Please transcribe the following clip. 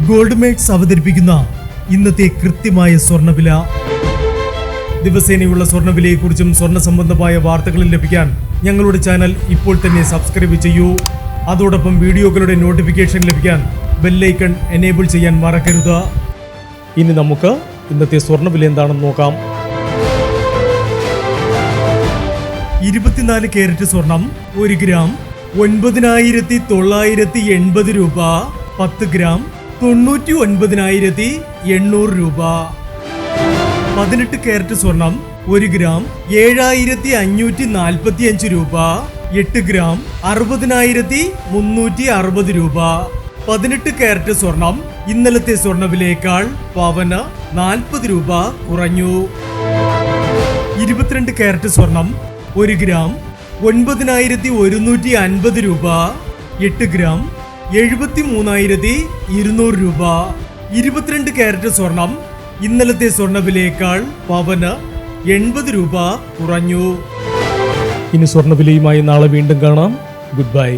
Gold makes അവതരിപ്പിക്കുന്ന ഇന്നത്തെ കൃത്യമായ സ്വർണ്ണവില. ദിവസേനയുള്ള സ്വർണ്ണവിലയെക്കുറിച്ചും സ്വർണ്ണ സംബന്ധമായ വാർത്തകളും ലഭിക്കാൻ ഞങ്ങളുടെ ചാനൽ ഇപ്പോൾ തന്നെ സബ്സ്ക്രൈബ് ചെയ്യൂ. അതോടൊപ്പം വീഡിയോകളുടെ നോട്ടിഫിക്കേഷൻ ലഭിക്കാൻ ബെല്ലൈക്കൺ എനേബിൾ ചെയ്യാൻ മറക്കരുത്. ഇനി നമുക്ക് ഇന്നത്തെ സ്വർണ്ണവില എന്താണെന്ന് നോക്കാം. 24 കാരറ്റ് സ്വർണം 1 ഗ്രാം 9,980 രൂപ. 10 ഗ്രാം 99,800 രൂപ. 18 കാരറ്റ് സ്വർണം 1 ഗ്രാം 7,545 രൂപ. 8 ഗ്രാം 60,360 രൂപ. 18 കാരറ്റ് സ്വർണം ഇന്നലത്തെ സ്വർണ്ണവിലയേക്കാൾ പവന് 40 രൂപ കുറഞ്ഞു. 22 കാരറ്റ് സ്വർണം 1 ഗ്രാം 9,150 രൂപ. 8 ഗ്രാം 73,200 രൂപ. 22 കാരറ്റ് സ്വർണം ഇന്നലത്തെ സ്വർണ്ണവിലയേക്കാൾ പവന് 80 രൂപ കുറഞ്ഞു. ഇനി സ്വർണ്ണവിലയുമായി നാളെ വീണ്ടും കാണാം. Good bye.